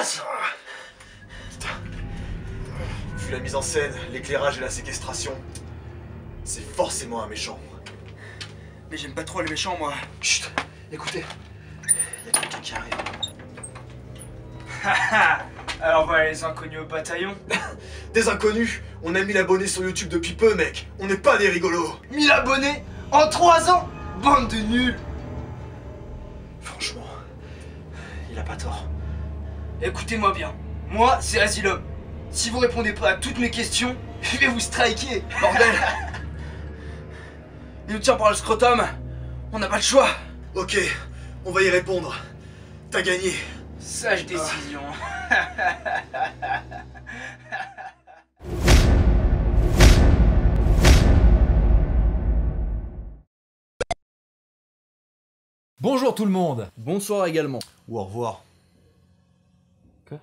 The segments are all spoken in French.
passe. Putain. Vu la mise en scène, l'éclairage et la séquestration, c'est forcément un méchant. Mais j'aime pas trop les méchants, moi. Chut, écoutez, il y a quelqu'un qui arrive. Haha. Alors voilà les inconnus au bataillon. Des inconnus, on a 1000 abonnés sur YouTube depuis peu, mec. On n'est pas des rigolos. 1000 abonnés en 3 ans. Bande de nuls. Franchement, il a pas tort. Écoutez-moi bien. Moi, c'est Asylum. Si vous répondez pas à toutes mes questions, je vais vous striker, bordel. Il nous tient par le scrotum. On n'a pas le choix. Ok, on va y répondre. T'as gagné. Sage décision. Bonjour tout le monde. Bonsoir également. Ou au revoir. Quoi?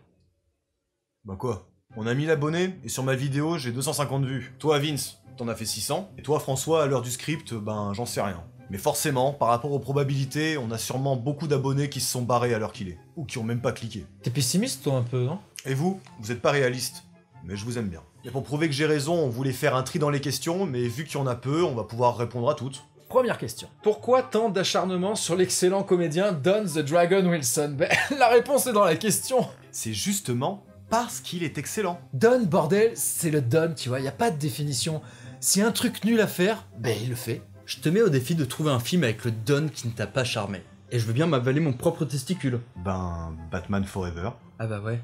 Bah quoi? On a 1000 abonnés et sur ma vidéo j'ai 250 vues. Toi Vince, t'en as fait 600. Et toi François, à l'heure du script, ben j'en sais rien. Mais forcément, par rapport aux probabilités, on a sûrement beaucoup d'abonnés qui se sont barrés à l'heure qu'il est. Ou qui ont même pas cliqué. T'es pessimiste toi un peu, non? Et vous êtes pas réaliste. Mais je vous aime bien. Et pour prouver que j'ai raison, on voulait faire un tri dans les questions, mais vu qu'il y en a peu, on va pouvoir répondre à toutes. Première question. Pourquoi tant d'acharnement sur l'excellent comédien Don the Dragon Wilson? Ben, la réponse est dans la question. C'est justement parce qu'il est excellent. Don, bordel, c'est le Don, tu vois, y a pas de définition. Si un truc nul à faire, ben il le fait. Je te mets au défi de trouver un film avec le Don qui ne t'a pas charmé. Et je veux bien m'avaler mon propre testicule. Ben, Batman Forever. Ah bah ouais.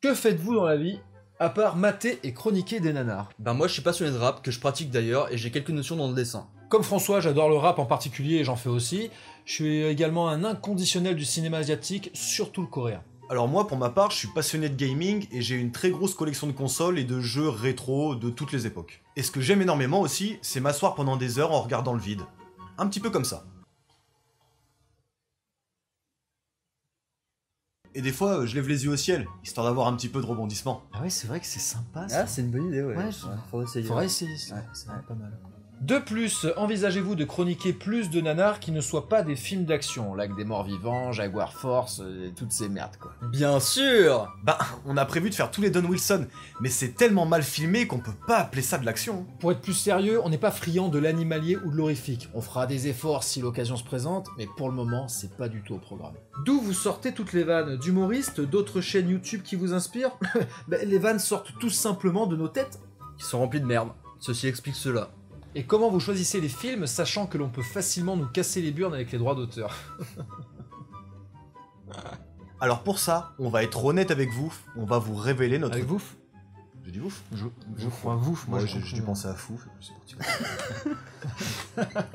Que faites-vous dans la vie, à part mater et chroniquer des nanars? Ben moi je suis passionné de rap, que je pratique d'ailleurs, et j'ai quelques notions dans le dessin. Comme François, j'adore le rap en particulier et j'en fais aussi. Je suis également un inconditionnel du cinéma asiatique, surtout le coréen. Alors moi, pour ma part, je suis passionné de gaming et j'ai une très grosse collection de consoles et de jeux rétro de toutes les époques. Et ce que j'aime énormément aussi, c'est m'asseoir pendant des heures en regardant le vide. Un petit peu comme ça. Et des fois, je lève les yeux au ciel, histoire d'avoir un petit peu de rebondissement. Ah ouais, c'est vrai que c'est sympa ça. Ah c'est une bonne idée ouais. Ouais, faudrait essayer. Faudrait essayer ça. Ouais, c'est pas mal. De plus, envisagez-vous de chroniquer plus de nanars qui ne soient pas des films d'action, Lac des Morts Vivants, Jaguar Force, et toutes ces merdes quoi. Bien sûr. Bah, on a prévu de faire tous les Don Wilson, mais c'est tellement mal filmé qu'on peut pas appeler ça de l'action. Pour être plus sérieux, on n'est pas friand de l'animalier ou de l'horrifique. On fera des efforts si l'occasion se présente, mais pour le moment, c'est pas du tout au programme. D'où vous sortez toutes les vannes? D'humoristes, d'autres chaînes YouTube qui vous inspirent? Ben, les vannes sortent tout simplement de nos têtes. Ils sont remplis de merde. Ceci explique cela. Et comment vous choisissez les films, sachant que l'on peut facilement nous casser les burnes avec les droits d'auteur? Alors pour ça, on va être honnête avec vous, on va vous révéler notre... Avec vous? J'ai dit ouf? Je crois vous, moi Ouais, j'ai j'ai dû penser à fou, c'est parti.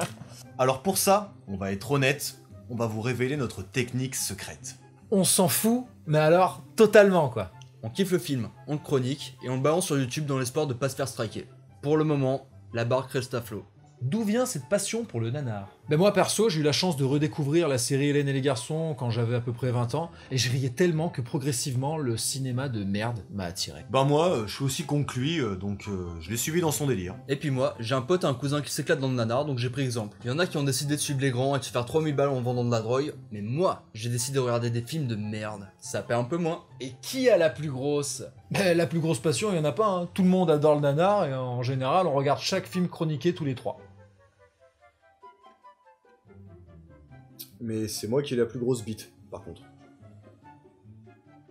Alors pour ça, on va être honnête, on va vous révéler notre technique secrète. On s'en fout, mais alors totalement quoi. On kiffe le film, on le chronique, et on le balance sur YouTube dans l'espoir de pas se faire striker. Pour le moment, la barque reste à flot. D'où vient cette passion pour le nanar? Ben moi perso, j'ai eu la chance de redécouvrir la série Hélène et les garçons quand j'avais à peu près 20 ans, et je riais tellement que progressivement le cinéma de merde m'a attiré. Bah moi, je suis aussi conclu, donc je l'ai suivi dans son délire. Et puis moi, j'ai un pote et un cousin qui s'éclatent dans le nanar, donc j'ai pris exemple. Il y en a qui ont décidé de suivre les grands et de se faire 3000 balles en vendant de la drogue, mais moi, j'ai décidé de regarder des films de merde. Ça paie un peu moins. Et qui a la plus grosse? Ben la plus grosse passion, il y en a pas, hein. Tout le monde adore le nanar, et en général, on regarde chaque film chroniqué tous les trois. Mais c'est moi qui ai la plus grosse bite, par contre.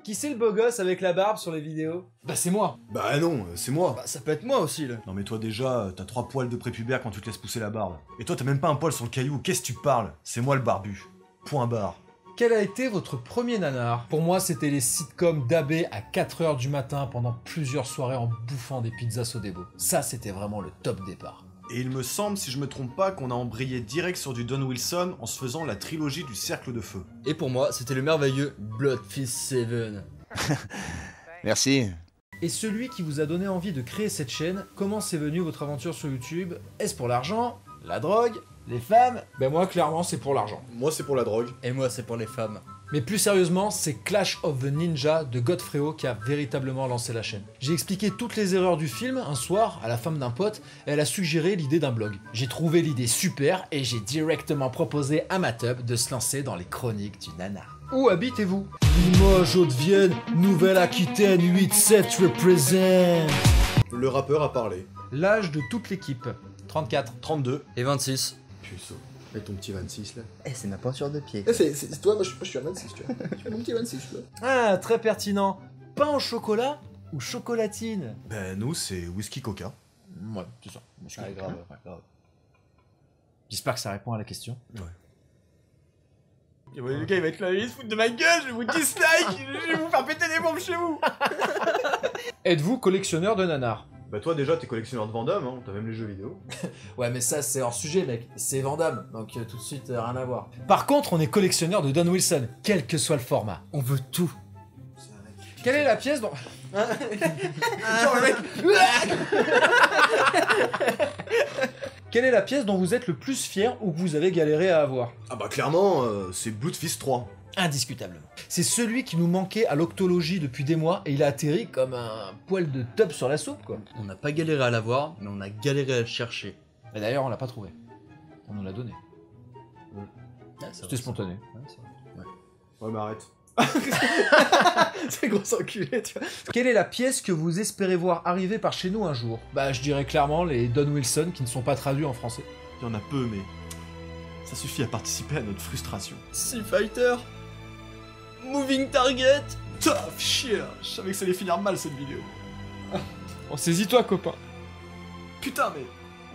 Qui c'est le beau gosse avec la barbe sur les vidéos? Bah c'est moi. Bah non, c'est moi. Bah ça peut être moi aussi là. Non mais toi déjà, t'as 3 poils de prépubère quand tu te laisses pousser la barbe. Et toi t'as même pas un poil sur le caillou, qu'est-ce que tu parles? C'est moi le barbu. Point barre. Quel a été votre premier nanar? Pour moi, c'était les sitcoms d'AB à 4h du matin pendant plusieurs soirées en bouffant des pizzas Sodebo. Ça, c'était vraiment le top départ. Et il me semble, si je me trompe pas, qu'on a embrayé direct sur du Don Wilson en se faisant la trilogie du Cercle de Feu. Et pour moi, c'était le merveilleux Bloodfist 7. Merci. Et celui qui vous a donné envie de créer cette chaîne, comment c'est venu votre aventure sur YouTube? Est-ce pour l'argent? La drogue? Les femmes? Ben moi, clairement, c'est pour l'argent. Moi c'est pour la drogue. Et moi, c'est pour les femmes. Mais plus sérieusement, c'est Clash of the Ninja de Godfrey qui a véritablement lancé la chaîne. J'ai expliqué toutes les erreurs du film un soir à la femme d'un pote et elle a suggéré l'idée d'un blog. J'ai trouvé l'idée super et j'ai directement proposé à Matub de se lancer dans les chroniques du nanar. Où habitez-vous? Limoges, Haute-Vienne, Nouvelle-Aquitaine, 8-7 represent. Le rappeur a parlé. L'âge de toute l'équipe? 34. 32. Et 26. Puceau. Avec ton petit 26 là. Eh, c'est ma pointure de pied. C'est toi, moi je suis à 26, tu vois. Tu mon petit 26 là. Ah, très pertinent. Pain au chocolat ou chocolatine? Ben nous c'est whisky coca. Ouais, c'est ça. Grave. J'espère que ça répond à la question. Ouais, le gars il va être là, il se fout de ma gueule, je vous dislike, je vais vous faire péter les bombes chez vous. Êtes-vous collectionneur de nanars? Bah toi déjà t'es collectionneur de Vandame, hein, t'as même les jeux vidéo. Ouais, mais ça c'est hors sujet, mec. C'est Vandame, donc tout de suite rien à voir. Par contre, on est collectionneur de Don Wilson, quel que soit le format. On veut tout. Quelle est la pièce dont... Genre, le mec... Quelle est la pièce dont vous êtes le plus fier ou que vous avez galéré à avoir? Ah bah clairement, c'est Bloodfist 3. Indiscutablement. C'est celui qui nous manquait à l'octologie depuis des mois et il a atterri comme un poil de tub sur la soupe, quoi. On n'a pas galéré à l'avoir, mais on a galéré à le chercher. Et d'ailleurs, on l'a pas trouvé. On nous l'a donné. Ah, C'était spontané. Ouais mais arrête. C'est gros enculé, tu vois. Quelle est la pièce que vous espérez voir arriver par chez nous un jour? Bah, je dirais clairement les Don Wilson qui ne sont pas traduits en français. Il y en a peu mais ça suffit à participer à notre frustration. Sea Fighter, Moving Target. Putain, chier là. Je savais que ça allait finir mal cette vidéo. Oh, saisis-toi, copain. Putain mais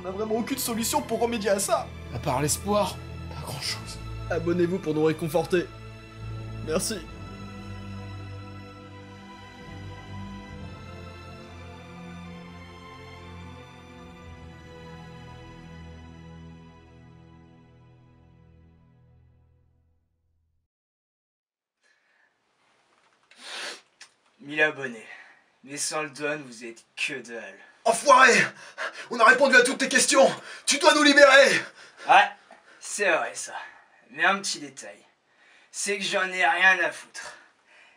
on a vraiment aucune solution pour remédier à ça. À part l'espoir, pas grand-chose. Abonnez-vous pour nous réconforter. Merci. Mille abonnés. Mais sans le don, vous êtes que dalle. Enfoiré! On a répondu à toutes tes questions! Tu dois nous libérer! Ouais, c'est vrai ça. Mais un petit détail, c'est que j'en ai rien à foutre.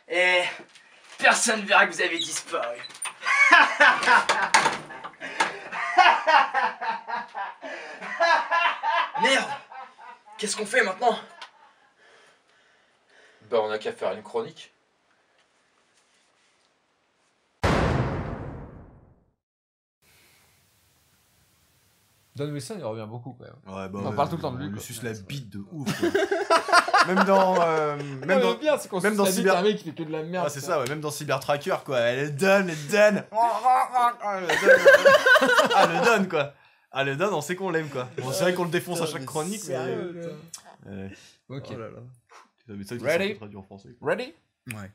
Et personne verra que vous avez disparu. Merde! Qu'est-ce qu'on fait maintenant? Bah on a qu'à faire une chronique. Don Wilson, il revient beaucoup quand même. Ouais bah On en parle tout le temps de lui, On lui quoi. suce la bite de ouf. Quoi. même dans bien, c'est qu'on même dans Cyber- un mec qui fait que de la merde. Ah, c'est ça, ouais, même dans Cyber Tracker quoi, elle donne, elle donne. Ah le donne quoi. Ah le donne, on sait qu'on l'aime quoi. Bon, c'est vrai qu'on le défonce à chaque chronique mais Ok. Oh là là. mais ça, il faut Ready? traduire en français. Ready? Ouais.